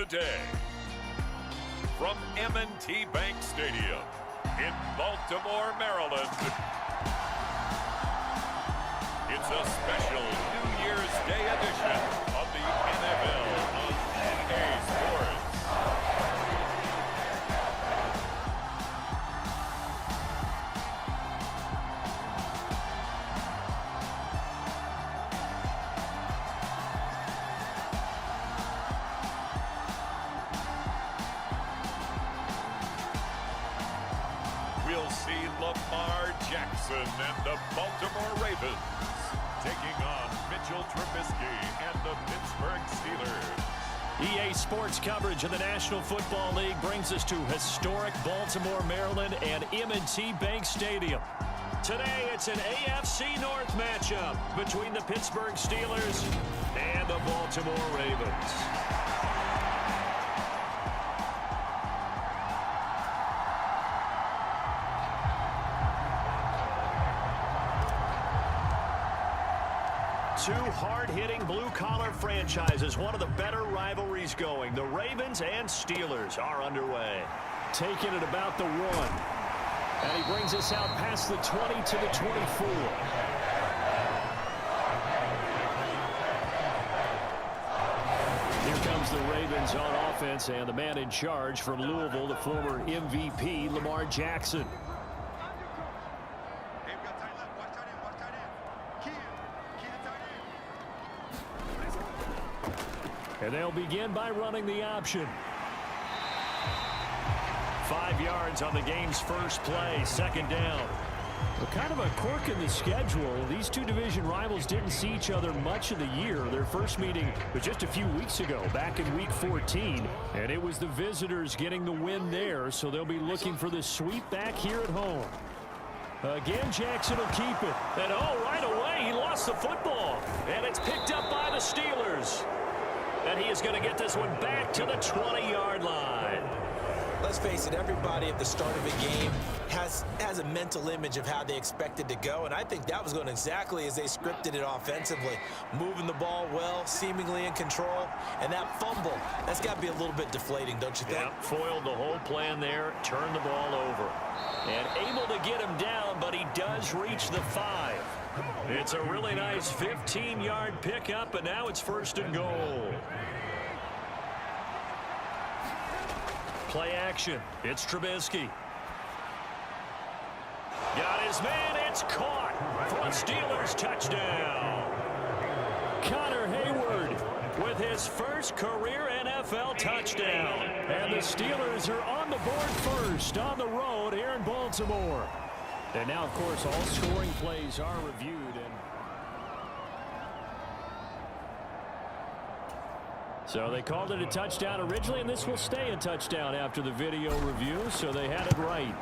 Today, from M&T Bank Stadium in Baltimore, Maryland, it's a special New Year's Day edition of the NFL on EA Sports. We'll see Lamar Jackson and the Baltimore Ravens taking on Mitchell Trubisky and the Pittsburg Steelers. EA Sports coverage of the National Football League brings us to historic Baltimore, Maryland and M&T Bank Stadium. Today, it's an AFC North matchup between the Pittsburg Steelers and the Baltimore Ravens. Two hard-hitting blue-collar franchises, one of the better rivalries going. The Ravens and Steelers are underway. Taking it about the 1. And he brings us out past the 20 to the 24. Here comes the Ravens on offense, and the man in charge from Louisville, the former MVP, Lamar Jackson. And they'll begin by running the option. 5 yards on the game's first play, second down. Well, kind of a quirk in the schedule. These two division rivals didn't see each other much of the year. Their first meeting was just a few weeks ago, back in Week 14. And it was the visitors getting the win there, so they'll be looking for the sweep back here at home. Again, Jackson will keep it. And right away, he lost the football. And it's picked up by the Steelers. And he is going to get this one back to the 20-yard line. Let's face it, everybody at the start of a game has a mental image of how they expect it to go, and I think that was going exactly as they scripted it offensively. Moving the ball well, seemingly in control, and that fumble, that's got to be a little bit deflating, don't you think? Yep, foiled the whole plan there, turned the ball over. And able to get him down, but he does reach the 5. It's a really nice 15-yard pickup, and now it's 1st and goal. Play action. It's Trubisky. Got his man. It's caught for a Steelers touchdown. Connor Hayward with his first career NFL touchdown. And the Steelers are on the board first on the road here in Baltimore. And now, of course, all scoring plays are reviewed. So they called it a touchdown originally, and this will stay a touchdown after the video review, so they had it right.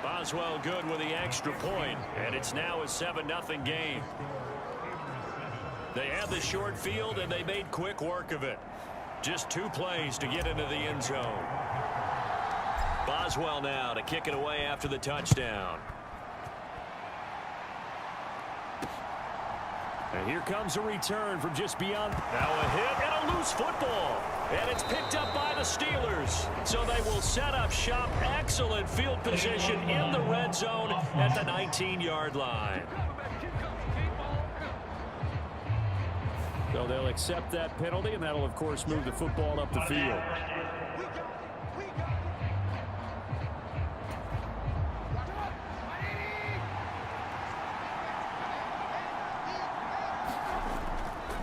Boswell good with the extra point, and it's now a 7-0 game. They had the short field, and they made quick work of it. Just 2 plays to get into the end zone. Boswell now to kick it away after the touchdown. And here comes a return from just beyond. Now a hit and a loose football. And it's picked up by the Steelers. So they will set up shop. Excellent field position in the red zone at the 19-yard line. So they'll accept that penalty, and that'll, of course, move the football up the field.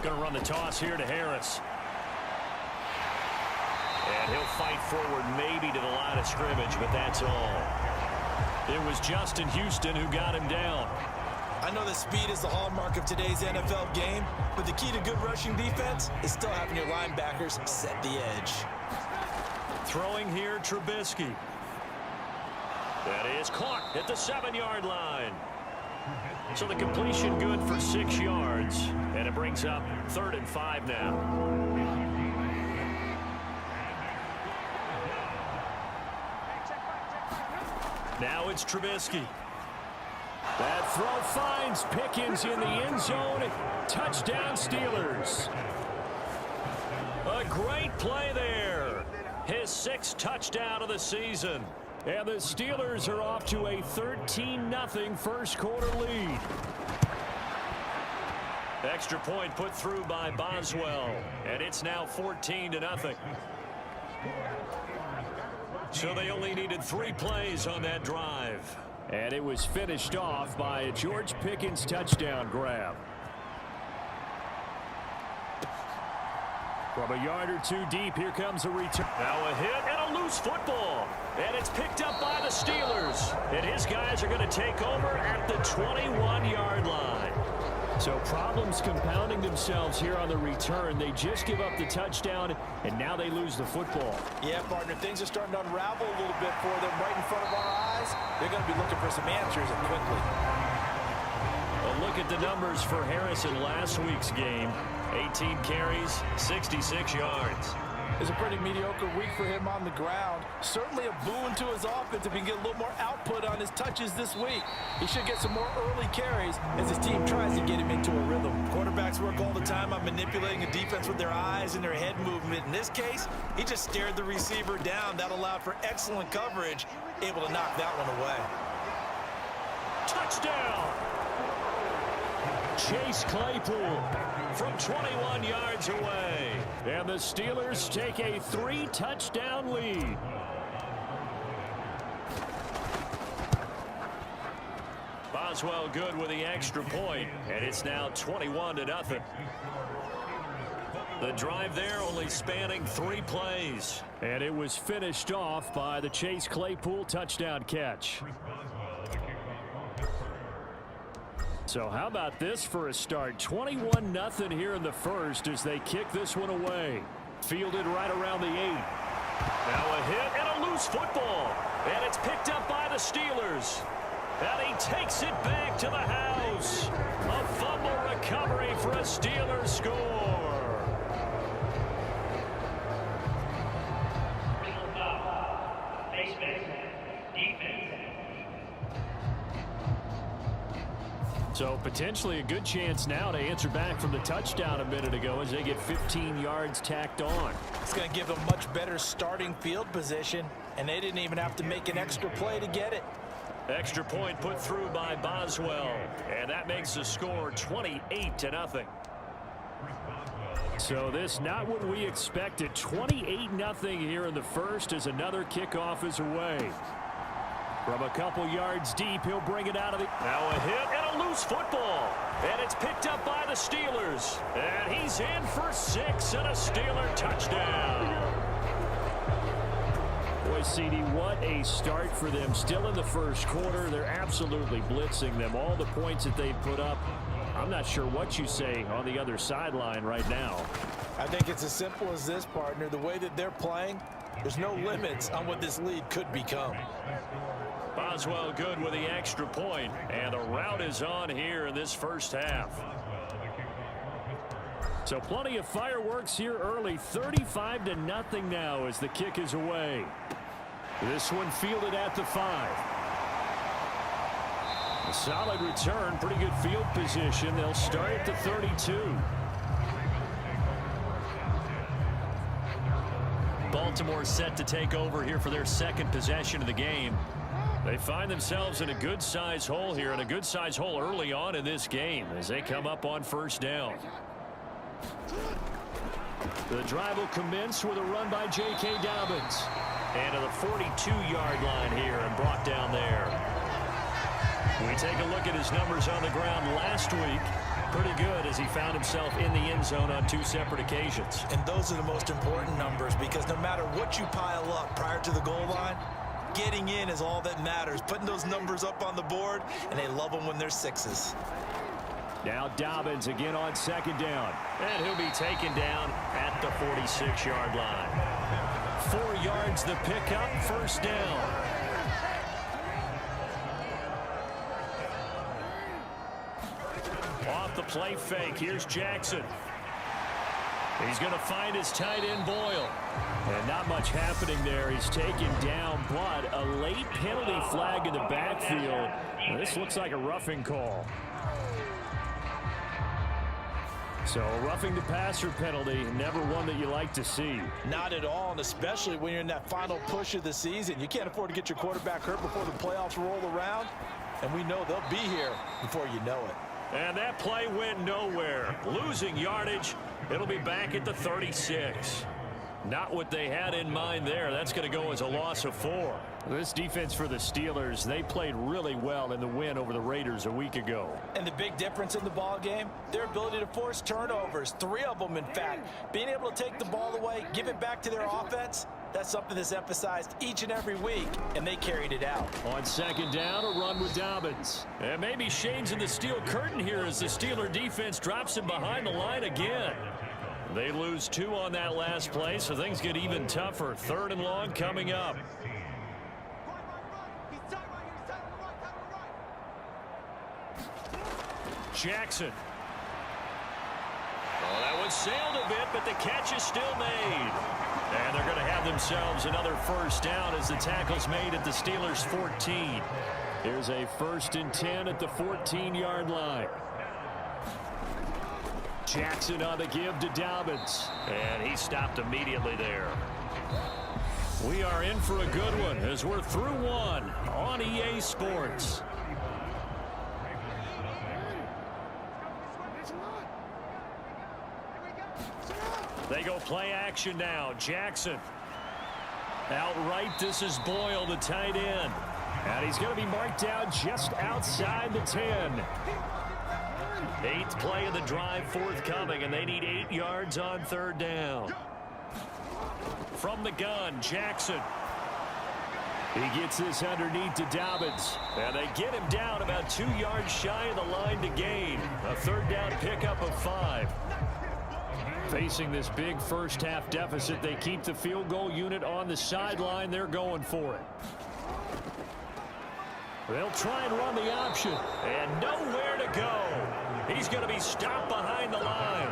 Going to run the toss here to Harris. And he'll fight forward maybe to the line of scrimmage, but that's all. It was Justin Houston who got him down. I know that speed is the hallmark of today's NFL game, but the key to good rushing defense is still having your linebackers set the edge. Throwing here, Trubisky. That is caught at the 7-yard line. So the completion good for 6 yards. And it brings up 3rd and 5 now. Now it's Trubisky. That throw finds Pickens in the end zone. Touchdown Steelers. great play there. His 6th touchdown of the season. And the Steelers are off to a 13-0 first quarter lead. Extra point put through by Boswell. And it's now 14-0. So they only needed 3 plays on that drive. And it was finished off by a George Pickens touchdown grab. From a yard or 2 deep, here comes a return. Now a hit and a loose football. And it's picked up by the Steelers. And his guys are going to take over at the 21-yard line. So problems compounding themselves here on the return. They just give up the touchdown, and now they lose the football. Yeah, partner, things are starting to unravel a little bit for them right in front of our eyes. They're going to be looking for some answers and quickly. A look at the numbers for Harrison last week's game. 18 carries, 66 yards. It's a pretty mediocre week for him on the ground. Certainly a boon to his offense if he can get a little more output on his touches this week. He should get some more early carries as his team tries to get him into a rhythm. Quarterbacks work all the time on manipulating a defense with their eyes and their head movement. In this case, he just stared the receiver down. That allowed for excellent coverage, able to knock that one away. Touchdown! Chase Claypool from 21 yards away. And the Steelers take a 3-touchdown lead. Boswell good with the extra point, and it's now 21-0. The drive there only spanning 3 plays. And it was finished off by the Chase Claypool touchdown catch. So how about this for a start? 21-0 here in the first as they kick this one away. Fielded right around the 8. Now a hit and a loose football. And it's picked up by the Steelers. And he takes it back to the house. A fumble recovery for a Steelers score. So potentially a good chance now to answer back from the touchdown a minute ago as they get 15 yards tacked on. It's going to give them much better starting field position, and they didn't even have to make an extra play to get it. Extra point put through by Boswell, and that makes the score 28-0. So this not what we expected. 28-0 here in the first as another kickoff is away. From a couple yards deep, he'll bring it out of the... Now a hit and a loose football. And it's picked up by the Steelers. And he's in for 6 and a Steeler touchdown. Boy, CD, what a start for them. Still in the first quarter. They're absolutely blitzing them. All the points that they've put up. I'm not sure what you say on the other sideline right now. I think it's as simple as this, partner. The way that they're playing, there's no limits on what this lead could become. Boswell good with the extra point, and the route is on here in this first half. So plenty of fireworks here early. 35-0 now as the kick is away. This one fielded at the 5. A solid return, pretty good field position. They'll start at the 32. Baltimore set to take over here for their second possession of the game. They find themselves in a good-size hole here, and a good-size hole early on in this game as they come up on first down. The drive will commence with a run by J.K. Dobbins. And to the 42-yard line here and brought down there. We take a look at his numbers on the ground last week. Pretty good as he found himself in the end zone on 2 separate occasions. And those are the most important numbers because no matter what you pile up prior to the goal line, getting in is all that matters. Putting those numbers up on the board, and they love them when they're 6s. Now Dobbins again on second down. And he'll be taken down at the 46-yard line. 4 yards the pickup, first down. Off the play fake, here's Jackson. He's going to find his tight end Boyle. And not much happening there. He's taken down, but a late penalty flag in the backfield. This looks like a roughing call. So roughing the passer penalty, never one that you like to see. Not at all, and especially when you're in that final push of the season. You can't afford to get your quarterback hurt before the playoffs roll around, and we know they'll be here before you know it. And that play went nowhere. Losing yardage, it'll be back at the 36. Not what they had in mind there. That's going to go as a loss of 4. This defense for the Steelers, they played really well in the win over the Raiders a week ago. And the big difference in the ball game, their ability to force turnovers, 3 of them in fact. Being able to take the ball away, give it back to their offense, that's something that's emphasized each and every week, and they carried it out. On second down, a run with Dobbins. And maybe Shane's in the steel curtain here as the Steeler defense drops him behind the line again. They lose 2 on that last play, so things get even tougher. 3rd and long coming up. Jackson. Oh, that one sailed a bit, but the catch is still made. And they're going to have themselves another first down as the tackle's made at the Steelers' 14. Here's a 1st and 10 at the 14-yard line. Jackson on the give to Dobbins. And he stopped immediately there. We are in for a good one as we're through 1 on EA Sports. They go play action now. Jackson. Outright, this is Boyle, the tight end. And he's going to be marked down just outside the 10. 8th play of the drive forthcoming, and they need 8 yards on 3rd down. From the gun, Jackson. He gets this underneath to Dobbins. And they get him down about 2 yards shy of the line to gain. A 3rd down pickup of 5. Facing this big first half deficit, they keep the field goal unit on the sideline. They're going for it. They'll try and run the option. And nowhere to go. He's going to be stopped behind the line.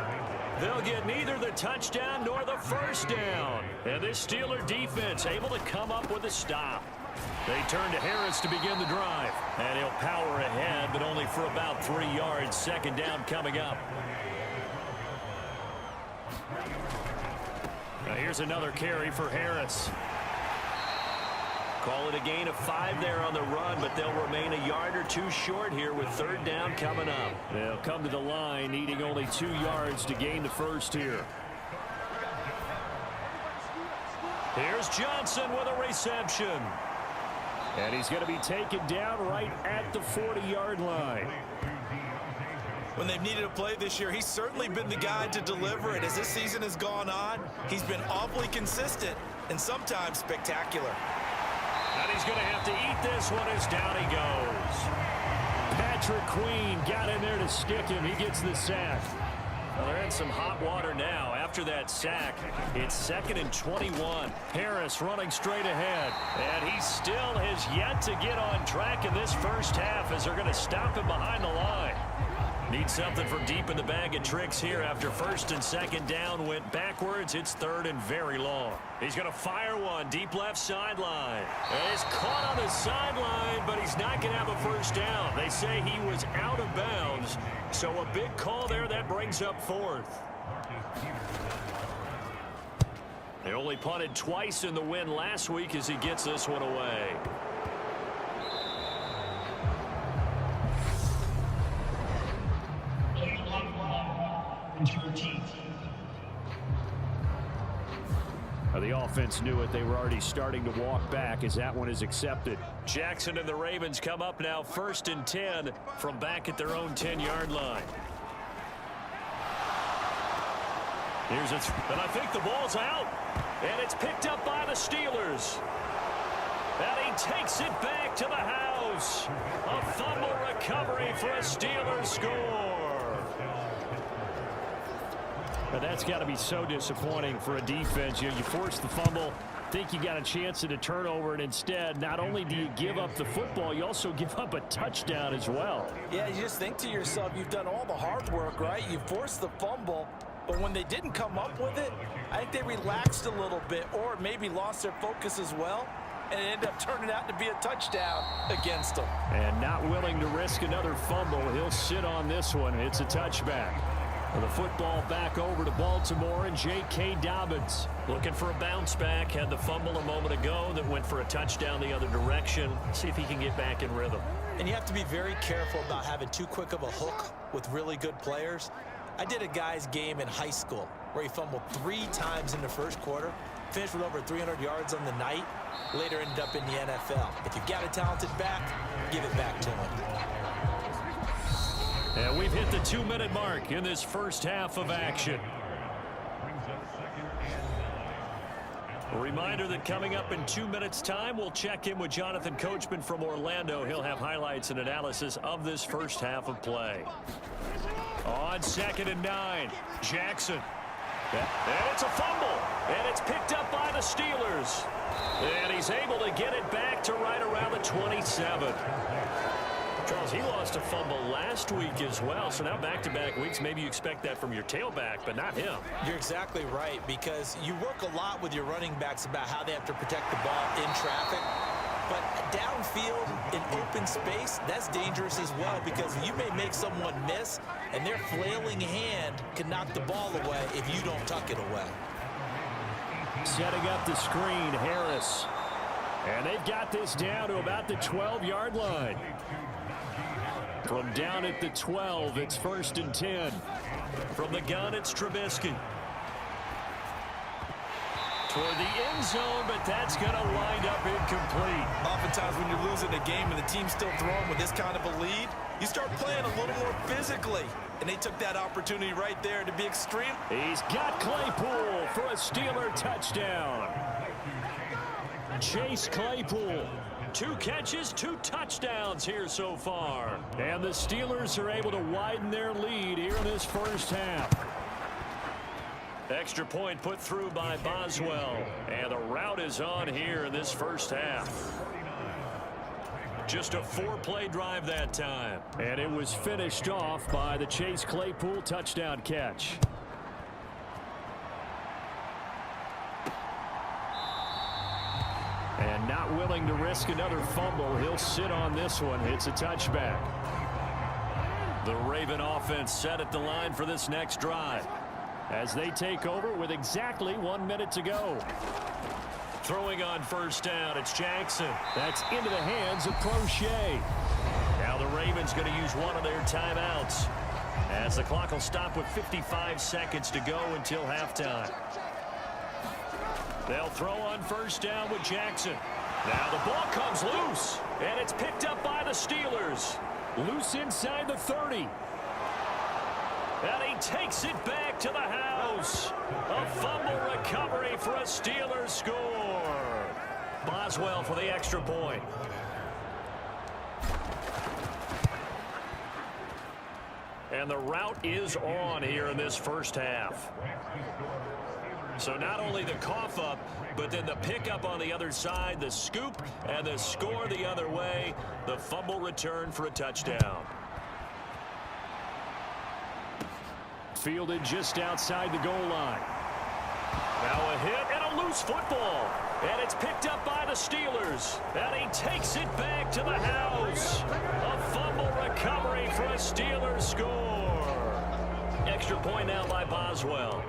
They'll get neither the touchdown nor the first down. And this Steeler defense able to come up with a stop. They turn to Harris to begin the drive. And he'll power ahead, but only for about 3 yards. 2nd down coming up. Now here's another carry for Harris. Call it a gain of 5 there on the run, but they'll remain a yard or 2 short here with 3rd down coming up. They'll come to the line needing only 2 yards to gain the first here. Here's Johnson with a reception. And he's going to be taken down right at the 40-yard line. When they've needed a play this year, he's certainly been the guy to deliver it. As this season has gone on, he's been awfully consistent and sometimes spectacular. And he's going to have to eat this one as down he goes. Patrick Queen got in there to stick him. He gets the sack. Well, they're in some hot water now. After that sack, it's 2nd and 21. Harris running straight ahead. And he still has yet to get on track in this first half as they're going to stop him behind the line. Need something from deep in the bag of tricks here after 1st and 2nd down went backwards. It's 3rd and very long. He's going to fire one deep left sideline. And he's caught on the sideline, but he's not going to have a first down. They say he was out of bounds. So a big call there that brings up 4th. They only punted twice in the win last week as he gets this one away. The offense knew it. They were already starting to walk back as that one is accepted. Jackson and the Ravens come up now 1st and 10 from back at their own 10-yard line. Here's it, and I think the ball's out. And it's picked up by the Steelers. And he takes it back to the house. A fumble recovery for a Steelers score. But that's got to be so disappointing for a defense. You force the fumble, think you got a chance at a turnover, and instead, not only do you give up the football, you also give up a touchdown as well. Yeah, you just think to yourself, you've done all the hard work, right? You forced the fumble, but when they didn't come up with it, I think they relaxed a little bit or maybe lost their focus as well, and it ended up turning out to be a touchdown against them. And not willing to risk another fumble, he'll sit on this one. It's a touchback. The football back over to Baltimore and J.K. Dobbins. Looking for a bounce back. Had the fumble a moment ago that went for a touchdown the other direction. See if he can get back in rhythm. And you have to be very careful about having too quick of a hook with really good players. I did a guy's game in high school where he fumbled 3 times in the first quarter, finished with over 300 yards on the night, later ended up in the NFL. If you've got a talented back, give it back to him. And we've hit the 2-minute mark in this first half of action. A reminder that coming up in 2 minutes' time, we'll check in with Jonathan Coachman from Orlando. He'll have highlights and analysis of this first half of play. On 2nd and 9, Jackson. And it's a fumble. And it's picked up by the Steelers. And he's able to get it back to right around the 27. Charles, he lost a fumble last week as well, so now back-to-back weeks, maybe you expect that from your tailback, but not him. You're exactly right, because you work a lot with your running backs about how they have to protect the ball in traffic, but downfield in open space, that's dangerous as well, because you may make someone miss, and their flailing hand can knock the ball away if you don't tuck it away. Setting up the screen, Harris. And they've got this down to about the 12-yard line. From down at the 12, it's 1st and 10. From the gun, it's Trubisky. Toward the end zone, but that's going to wind up incomplete. Oftentimes when you're losing a game and the team's still throwing with this kind of a lead, you start playing a little more physically. And they took that opportunity right there to be extreme. He's got Claypool for a Steeler touchdown. Chase Claypool. 2 catches, 2 touchdowns here so far. And the Steelers are able to widen their lead here in this first half. Extra point put through by Boswell. And the route is on here in this first half. Just a 4-play drive that time. And it was finished off by the Chase Claypool touchdown catch. And not willing to risk another fumble, he'll sit on this one. It's a touchback. The Raven offense set at the line for this next drive as they take over with exactly 1 minute to go. Throwing on first down, it's Jackson. That's into the hands of Crochet. Now the Ravens going to use one of their timeouts as the clock will stop with 55 seconds to go until halftime. They'll throw on first down with Jackson. Now the ball comes loose, and it's picked up by the Steelers. Loose inside the 30. And he takes it back to the house. A fumble recovery for a Steelers score. Boswell for the extra point. And the route is on here in this first half. So not only the cough up, but then the pickup on the other side, the scoop, and the score the other way. The fumble return for a touchdown. Fielded just outside the goal line. Now a hit and a loose football. And it's picked up by the Steelers. And he takes it back to the house. A fumble recovery for a Steelers score. Extra point now by Boswell.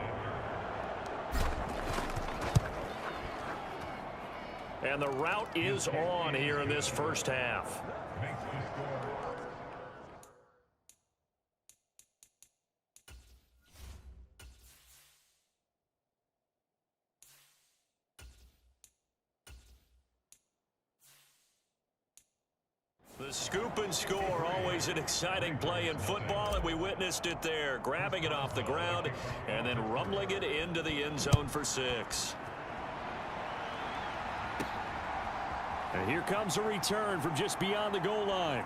And the route is on here in this first half. The scoop and score, always an exciting play in football, and we witnessed it there, grabbing it off the ground and then rumbling it into the end zone for 6. And here comes a return from just beyond the goal line.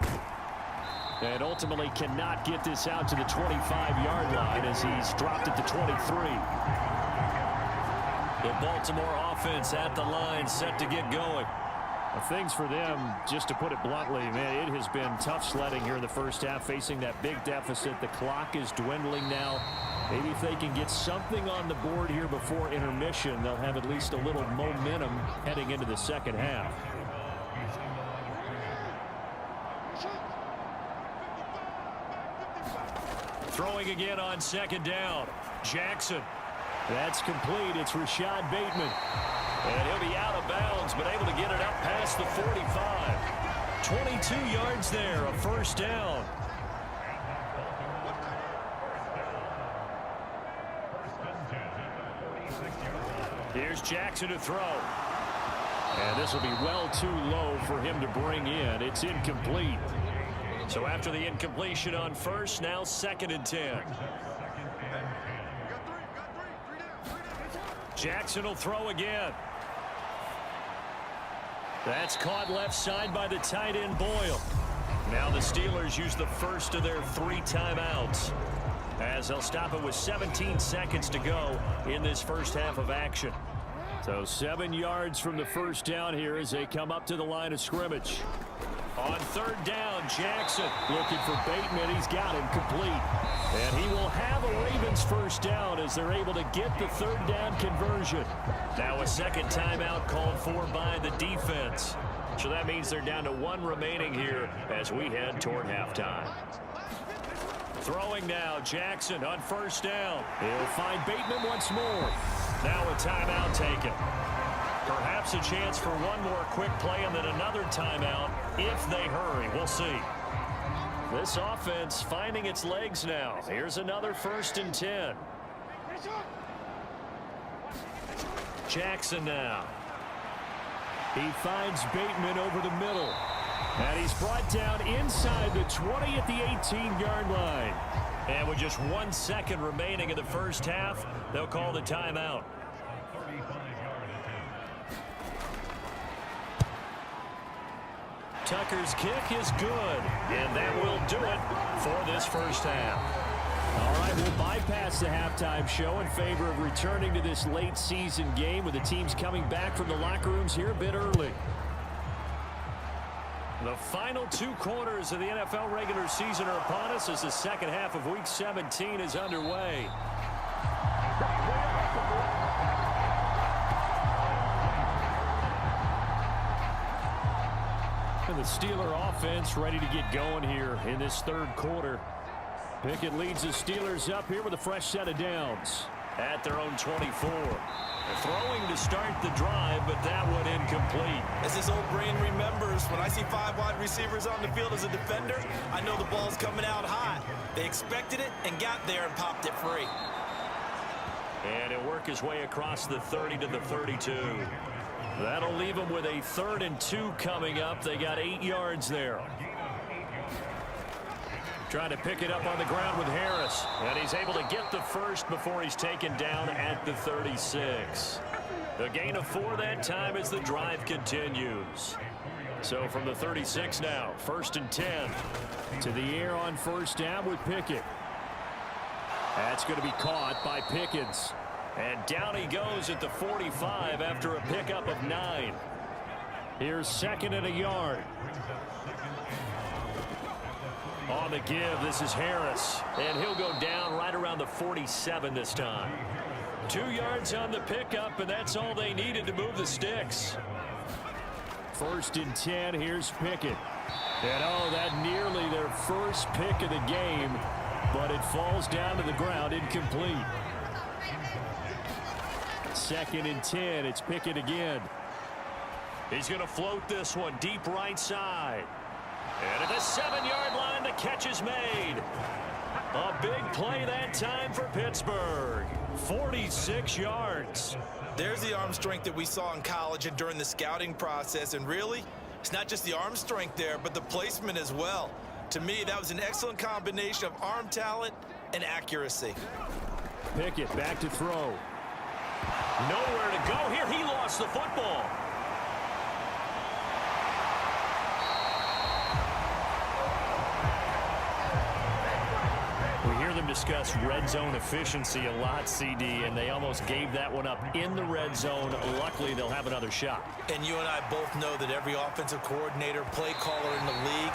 And ultimately cannot get this out to the 25-yard line as he's dropped at the 23. The Baltimore offense at the line, set to get going. Things for them, just to put it bluntly, man, it has been tough sledding here in the first half, facing that big deficit. The clock is dwindling now. Maybe if they can get something on the board here before intermission, they'll have at least a little momentum heading into the second half. Throwing again on second down. Jackson. That's complete. It's Rashad Bateman. And he'll be out of bounds, but able to get it up past the 45. 22 yards there, a first down. Here's Jackson to throw. And this will be well too low for him to bring in. It's incomplete. So after the incompletion on first, now 2nd and 10. Jackson will throw again. That's caught left side by the tight end Boyle. Now the Steelers use the first of their 3 timeouts, as they'll stop it with 17 seconds to go in this first half of action. So 7 yards from the first down here as they come up to the line of scrimmage. On 3rd down, Jackson looking for Bateman. He's got him complete. And he will have a Ravens first down as they're able to get the 3rd down conversion. Now a 2nd timeout called for by the defense. So that means they're down to 1 remaining here as we head toward halftime. Throwing now, Jackson on 1st down. He'll find Bateman once more. Now a timeout taken. Perhaps a chance for one more quick play and then another timeout if they hurry. We'll see. This offense finding its legs now. Here's another 1st and 10. Jackson now. He finds Bateman over the middle. And he's brought down inside the 20 at the 18-yard line. And with just 1 second remaining in the first half, they'll call the timeout. Tucker's kick is good, and that will do it for this first half. All right, we'll bypass the halftime show in favor of returning to this late season game with the teams coming back from the locker rooms here a bit early. The final 2 quarters of the NFL regular season are upon us as the second half of Week 17 is underway. And the Steeler offense ready to get going here in this 3rd quarter. Pickett leads the Steelers up here with a fresh set of downs at their own 24. Throwing to start the drive, but that one incomplete. As this old brain remembers, when I see 5 wide receivers on the field as a defender, I know the ball's coming out hot. They expected it and got there and popped it free. And he'll work his way across the 30 to the 32. That'll leave them with a 3rd and 2 coming up. They got 8 yards there. Trying to pick it up on the ground with Harris. And he's able to get the first before he's taken down at the 36. A gain of 4 that time as the drive continues. So from the 36 now, 1st and 10. To the air on 1st down with Pickett. That's going to be caught by Pickens. And down he goes at the 45 after a pickup of 9. Here's 2nd and a yard. On the give, this is Harris. And he'll go down right around the 47 this time. 2 yards on the pickup, and that's all they needed to move the sticks. 1st and 10, here's Pickett. And oh, that nearly their first pick of the game, but it falls down to the ground incomplete. 2nd and 10, it's Pickett again. He's going to float this one deep right side. And at the 7-yard line, the catch is made. A big play that time for Pittsburgh. 46 yards. There's the arm strength that we saw in college and during the scouting process. And really, it's not just the arm strength there, but the placement as well. To me, that was an excellent combination of arm talent and accuracy. Pickett back to throw. Nowhere to go here. He lost the football. We hear them discuss red zone efficiency a lot, CD, and they almost gave that one up in the red zone. Luckily, they'll have another shot. And you and I both know that every offensive coordinator, play caller in the league,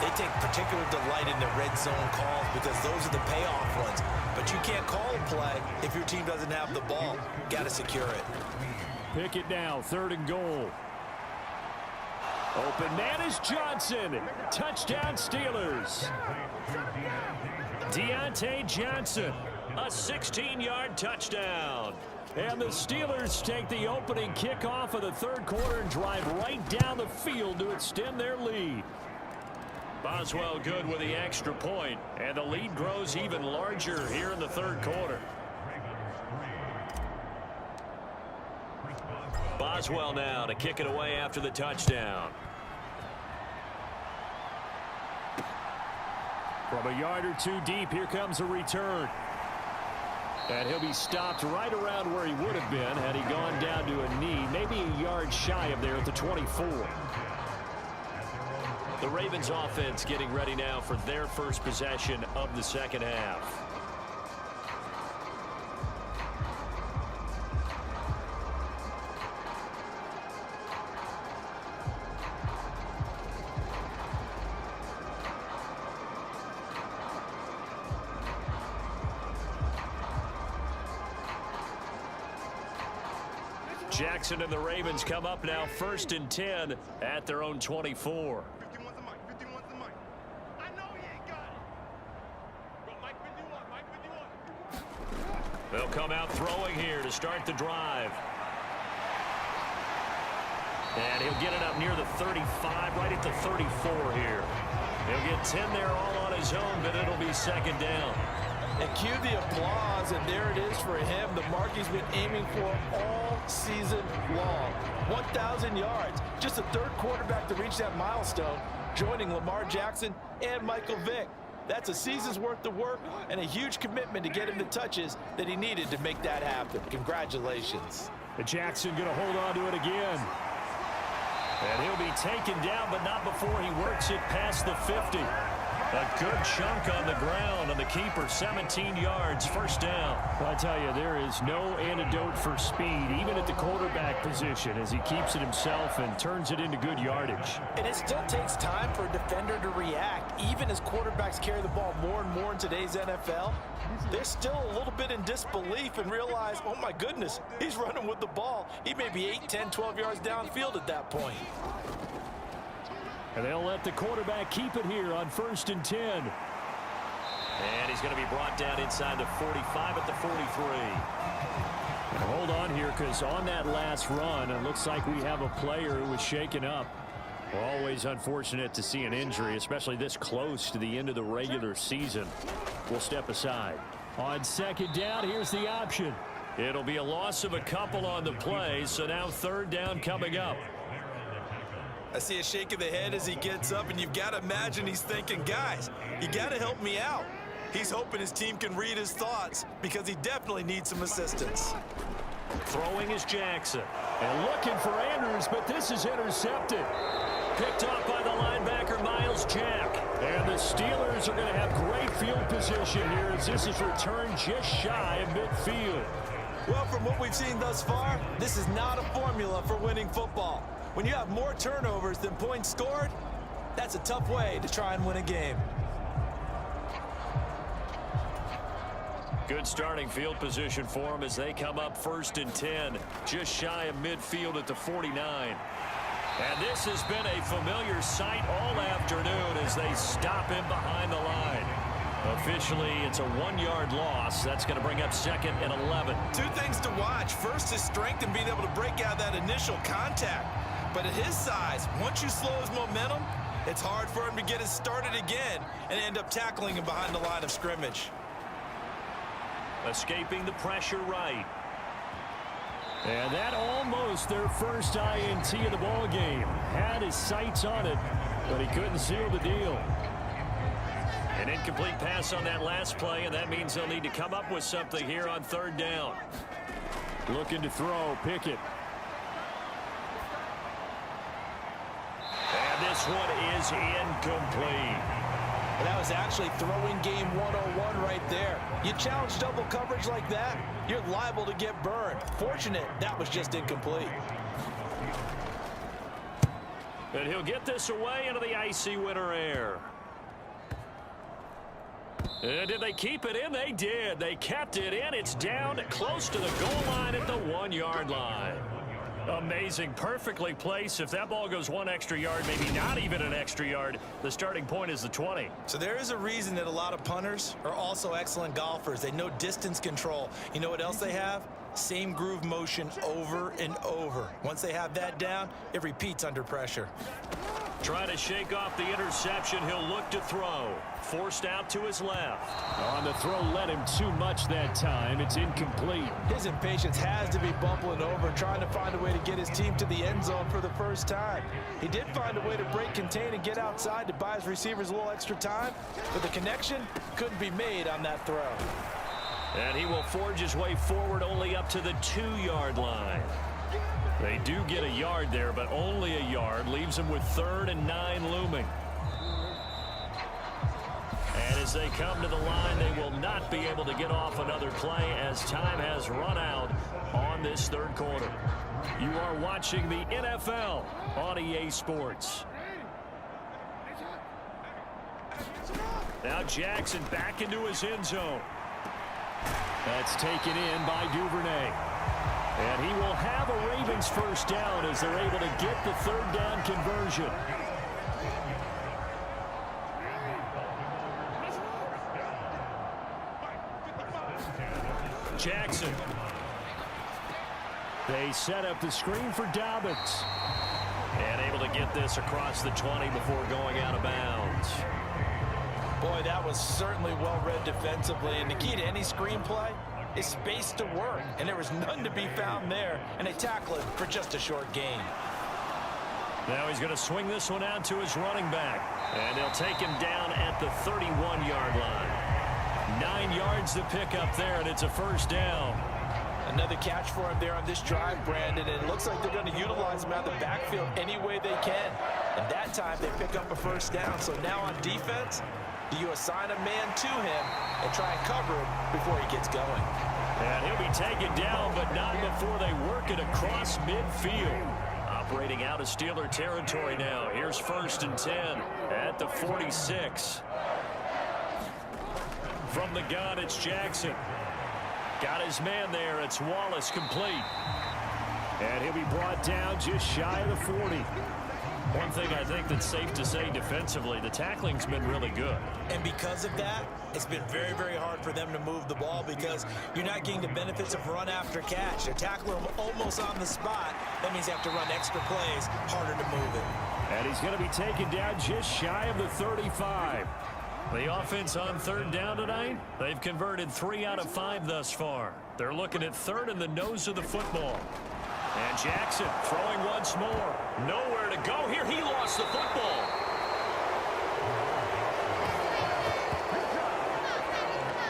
they take particular delight in the red zone calls because those are the payoff ones. But you can't call a play if your team doesn't have the ball. Got to secure it. Pickett now, 3rd and goal. Open man is Johnson. Touchdown Steelers. Deontay Johnson, a 16-yard touchdown. And the Steelers take the opening kickoff of the third quarter and drive right down the field to extend their lead. Boswell good with the extra point, and the lead grows even larger here in the third quarter. Boswell now to kick it away after the touchdown. From a yard or two deep, here comes a return. And he'll be stopped right around where he would have been had he gone down to a knee, maybe a yard shy of there at the 24. The Ravens offense getting ready now for their first possession of the second half. Jackson and the Ravens come up now 1st and 10 at their own 24. They'll come out throwing here to start the drive. And he'll get it up near the 35, right at the 34 here. He'll get 10 there all on his own, but it'll be second down. And cue the applause, and there it is for him. The mark he's been aiming for all season long. 1,000 yards. Just the third quarterback to reach that milestone, joining Lamar Jackson and Michael Vick. That's a season's worth of work and a huge commitment to get him the touches that he needed to make that happen. Congratulations. And Jackson going to hold on to it again. And he'll be taken down, but not before he works it past the 50. A good chunk on the ground on the keeper, 17 yards, first down. Well, I tell you, there is no antidote for speed, even at the quarterback position, as he keeps it himself and turns it into good yardage. And it still takes time for a defender to react. Even as quarterbacks carry the ball more and more in today's NFL, they're still a little bit in disbelief and realize, oh my goodness, he's running with the ball. He may be 8, 10, 12 yards downfield at that point. And they'll let the quarterback keep it here on 1st and 10. And he's going to be brought down inside the 45 at the 43. And hold on here, because on that last run, it looks like we have a player who was shaken up. We're always unfortunate to see an injury, especially this close to the end of the regular season. We'll step aside. On second down, here's the option. It'll be a loss of a couple on the play, so now third down coming up. I see a shake of the head as he gets up, and you've got to imagine he's thinking, guys, you got to help me out. He's hoping his team can read his thoughts because he definitely needs some assistance. Throwing is Jackson. And looking for Andrews, but this is intercepted. Picked off by the linebacker, Miles Jack. And the Steelers are going to have great field position here as this is returned just shy of midfield. Well, from what we've seen thus far, this is not a formula for winning football. When you have more turnovers than points scored, that's a tough way to try and win a game. Good starting field position for them as they come up 1st and 10, just shy of midfield at the 49. And this has been a familiar sight all afternoon as they stop him behind the line. Officially, it's a 1-yard loss. That's going to bring up 2nd and 11. Two things to watch. First, his strength and being able to break out that initial contact. But at his size, once you slow his momentum, it's hard for him to get it started again and end up tackling him behind the line of scrimmage. Escaping the pressure right. And that almost their first INT of the ball game. Had his sights on it, but he couldn't seal the deal. An incomplete pass on that last play, and that means they'll need to come up with something here on third down. Looking to throw, Pickett. And this one is incomplete. And that was actually throwing game 101 right there. You challenge double coverage like that, you're liable to get burned. Fortunate that was just incomplete. And he'll get this away into the icy winter air. And did they keep it in? They did. They kept it in. It's down close to the goal line at the 1-yard line. Amazing. Perfectly placed. If that ball goes 1 extra yard, maybe not even an extra yard, the starting point is the 20. So there is a reason that a lot of punters are also excellent golfers. They know distance control. You know what else they have? Same groove motion over and over. Once they have that down, it repeats under pressure. Trying to shake off the interception. He'll look to throw. Forced out to his left. On the throw, led him too much that time. It's incomplete. His impatience has to be bubbling over, trying to find a way to get his team to the end zone for the first time. He did find a way to break contain and get outside to buy his receivers a little extra time, but the connection couldn't be made on that throw. And he will forge his way forward only up to the 2-yard line. They do get a yard there, but only a yard. Leaves them with 3rd and 9 looming. And as they come to the line, they will not be able to get off another play as time has run out on this 3rd quarter. You are watching the NFL on EA Sports. Now Jackson back into his end zone. That's taken in by Duvernay. And he will have a Ravens first down as they're able to get the 3rd down conversion. Jackson. They set up the screen for Dobbins. And able to get this across the 20 before going out of bounds. Boy, that was certainly well-read defensively, and the key to any screenplay is space to work, and there was none to be found there, and they tackle it for just a short gain. Now he's going to swing this one out to his running back, and they'll take him down at the 31-yard line. 9 yards to pick up there, and it's a first down. Another catch for him there on this drive, Brandon, and it looks like they're going to utilize him out of the backfield any way they can. And that time they pick up a first down, so now on defense, do you assign a man to him and try and cover him before he gets going? And he'll be taken down, but not before they work it across midfield. Operating out of Steeler territory now. Here's 1st and 10 at the 46. From the gun, it's Jackson. Got his man there. It's Wallace complete. And he'll be brought down just shy of the 40. One thing I think that's safe to say defensively, the tackling's been really good. And because of that, it's been very, very hard for them to move the ball because you're not getting the benefits of run after catch. They're tackling them almost on the spot. That means you have to run extra plays, harder to move it. And he's going to be taken down just shy of the 35. The offense on 3rd down tonight, they've converted 3 out of 5 thus far. They're looking at 3rd in the nose of the football. And Jackson throwing once more. Nowhere to go here. He lost the football.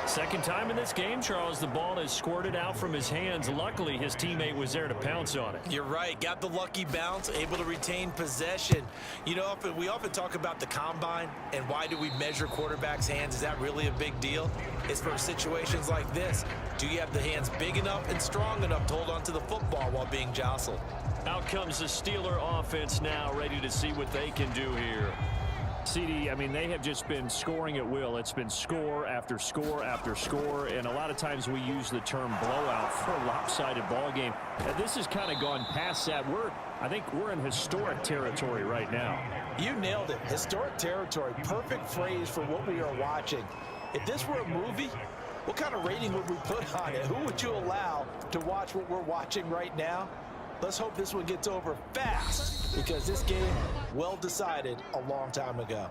Second time in this game, Charles, the ball is squirted out from his hands. Luckily, his teammate was there to pounce on it. You're right. Got the lucky bounce, able to retain possession. You know, we often talk about the combine and why do we measure quarterbacks' hands? Is that really a big deal? It's for situations like this. Do you have the hands big enough and strong enough to hold on to the football while being jostled? Out comes the Steeler offense now, ready to see what they can do here. CD, I mean, they have just been scoring at will. It's been score after score after score, and a lot of times we use the term blowout for a lopsided ball game. And this has kind of gone past that. I think we're in historic territory right now. You nailed it. Historic territory. Perfect phrase for what we are watching. If this were a movie, what kind of rating would we put on it? Who would you allow to watch what we're watching right now? Let's hope this one gets over fast because this game well decided a long time ago.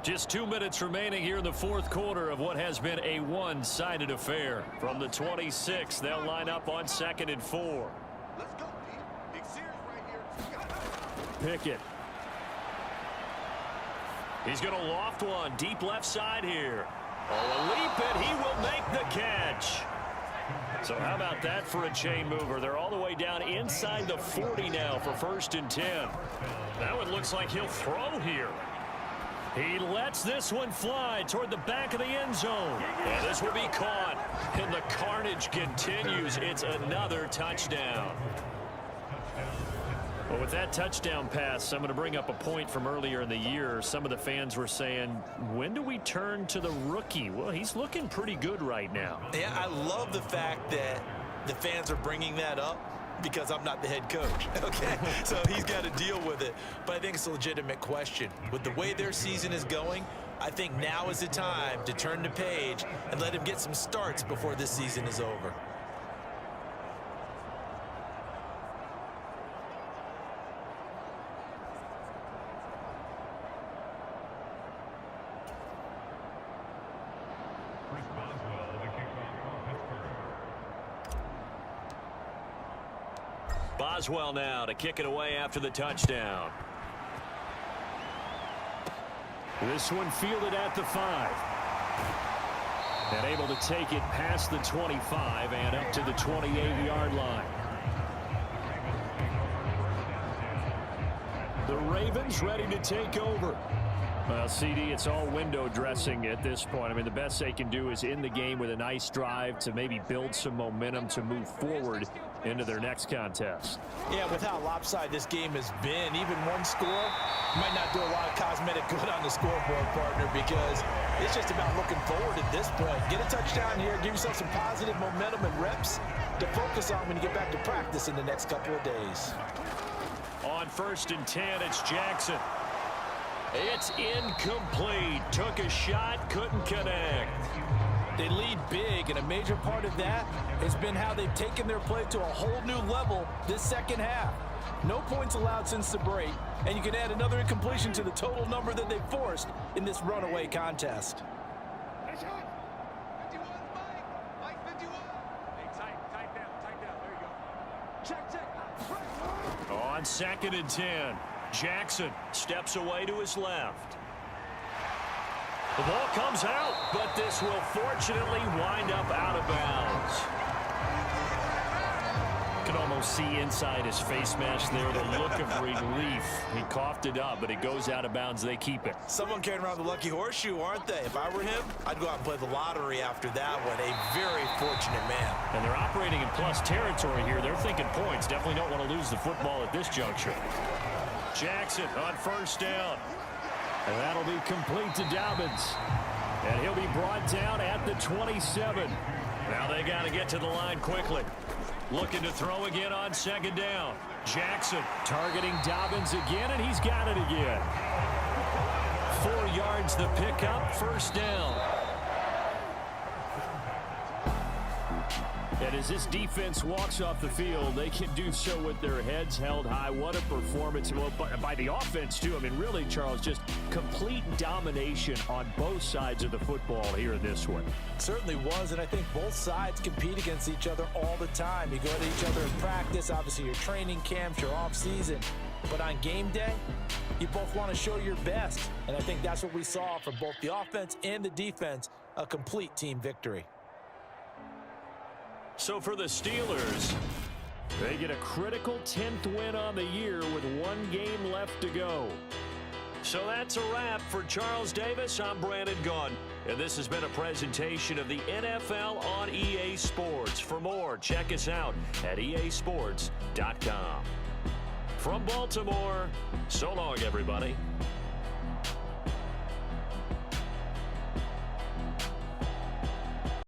Just 2 minutes remaining here in the 4th quarter of what has been a one-sided affair. From the 26, they'll line up on 2nd and 4. Let's go, D. Big series right here. Pickett. He's going to loft one deep left side here. Oh, a leap, and he will make the catch. So how about that for a chain mover? They're all the way down inside the 40 now for 1st and 10. Now it looks like he'll throw here. He lets this one fly toward the back of the end zone. And this will be caught. And the carnage continues. It's another touchdown. Well, with that touchdown pass, I'm going to bring up a point from earlier in the year. Some of the fans were saying, when do we turn to the rookie? Well, he's looking pretty good right now. Yeah, I love the fact that the fans are bringing that up because I'm not the head coach, okay? So he's got to deal with it. But I think it's a legitimate question. With the way their season is going, I think now is the time to turn the page and let him get some starts before this season is over. Boswell now to kick it away after the touchdown. This one fielded at the 5. And able to take it past the 25 and up to the 28-yard line. The Ravens ready to take over. Well, CD, it's all window dressing at this point. I mean, the best they can do is end the game with a nice drive to maybe build some momentum to move forward into their next contest. Yeah, with how lopsided this game has been, even one score might not do a lot of cosmetic good on the scoreboard, partner, because it's just about looking forward at this point. Get a touchdown here, give yourself some positive momentum and reps to focus on when you get back to practice in the next couple of days. On 1st and 10, it's Jackson. It's incomplete. Took a shot, couldn't connect. They lead big, and a major part of that has been how they've taken their play to a whole new level this second half. No points allowed since the break, and you can add another incompletion to the total number that they forced in this runaway contest. On 2nd and 10, Jackson steps away to his left. The ball comes out, but this will fortunately wind up out of bounds. You can almost see inside his face mask there the look of relief. He coughed it up, but it goes out of bounds. They keep it. Someone carrying around the lucky horseshoe, aren't they? If I were him, I'd go out and play the lottery after that one. A very fortunate man. And they're operating in plus territory here. They're thinking points. Definitely don't want to lose the football at this juncture. Jackson on 1st down. And that'll be complete to Dobbins. And he'll be brought down at the 27. Now they got to get to the line quickly. Looking to throw again on 2nd down. Jackson targeting Dobbins again, and he's got it again. 4 yards the pickup, 1st down. And as this defense walks off the field, they can do so with their heads held high. What a performance. Well, by the offense, too. I mean, really, Charles, just complete domination on both sides of the football here in this one. Certainly was, and I think both sides compete against each other all the time. You go to each other in practice, obviously your training camps, your off-season. But on game day, you both want to show your best. And I think that's what we saw from both the offense and the defense, a complete team victory. So for the Steelers, they get a critical 10th win on the year with 1 game left to go. So that's a wrap for Charles Davis. I'm Brandon Gaudin, and this has been a presentation of the NFL on EA Sports. For more, check us out at easports.com. From Baltimore, so long, everybody.